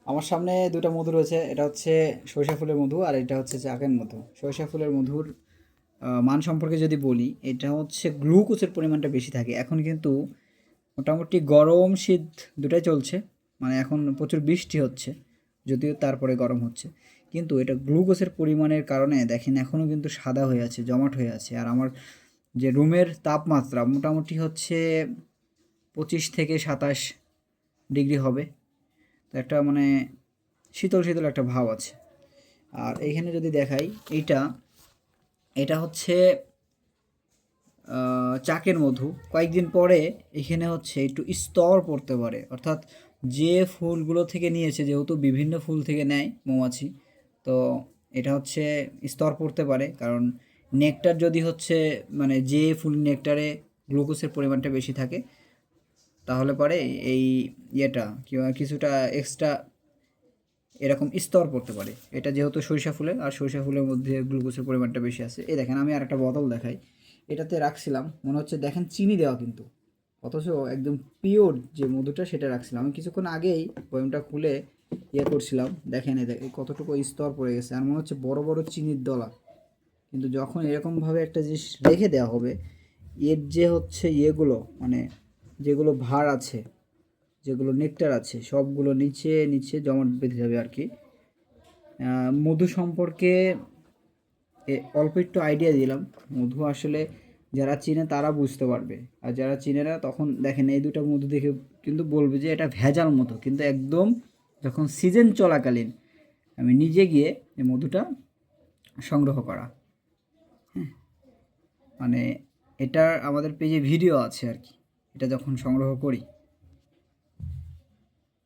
আমার সামনে দুটো মধু রয়েছে। এটা হচ্ছে সরিষা ফুলের মধু আর এটা হচ্ছে চাকের মধু। সরিষা ফুলের মধুর মান সম্পর্কে যদি বলি, এটা হচ্ছে গ্লুকোজের পরিমাণটা বেশি থাকে। এখন কিন্তু মোটামুটি গরম শীত দুটাই চলছে, মানে এখন প্রচুর বৃষ্টি হচ্ছে, যদিও তারপরে গরম হচ্ছে, কিন্তু এটা গ্লুকোজের পরিমাণের কারণে দেখেন এখনও কিন্তু সাদা হয়ে আছে, জমাট হয়ে আছে। আর আমার যে রুমের তাপমাত্রা মোটামুটি হচ্ছে 25 থেকে 27 ডিগ্রি হবে। তো একটা মানে শীতল শীতল একটা ভাব আছে। আর এইখানে যদি দেখাই, এইটা এটা হচ্ছে চাকের মধু। কয়েকদিন পরে এখানে হচ্ছে একটু স্তর পড়তে পারে, অর্থাৎ যে ফুলগুলো থেকে নিয়েছে, যেহেতু বিভিন্ন ফুল থেকে নেয় মৌমাছি, তো এটা হচ্ছে স্তর পড়তে পারে। কারণ নেকটার যদি হচ্ছে মানে যে ফুল নেকটারে গ্লুকোজের পরিমাণটা বেশি থাকে, তাহলে পরে এই ইয়েটা কিছুটা এক্সট্রা এরকম স্তর পড়তে পারে। এটা যেহেতু সরিষা ফুলের, আর সরিষা ফুলের মধ্যে গ্লুকোজের পরিমাণটা বেশি আছে। এই দেখেন, আমি আর একটা বোতল দেখাই, এটাতে রাখছিলাম, মনে হচ্ছে দেখেন চিনি দেওয়া কিন্তু, অথচ একদম পিওর যে মধুটা সেটা রাখছিলাম। আমি কিছুক্ষণ আগেই বয়ামটা খুলে ইয়ে করছিলাম, দেখেন এই কতটুকু স্তর পড়ে গেছে, আর মনে হচ্ছে বড় বড় চিনির দলা। কিন্তু যখন এরকমভাবে একটা জিনিস রেখে দেওয়া হবে, এর যে হচ্ছে ইয়েগুলো মানে যেগুলো ভার আছে, যেগুলো নেকটার আছে, সবগুলো নিচে নিচে জমাট বেঁধে যাবে আর কি। মধু সম্পর্কে অল্প একটু আইডিয়া দিলাম। মধু আসলে যারা চিনে তারা বুঝতে পারবে, আর যারা চিনে না তখন দেখেন এই দুটো মধু দেখে কিন্তু বলবে যে এটা ভেজাল মধু। কিন্তু একদম যখন সিজন চলাকালীন আমি নিজে গিয়ে এই মধুটা সংগ্রহ করা, মানে এটার আমাদের পেজে ভিডিও আছে আর কি, এটা যখন সংগ্রহ করি।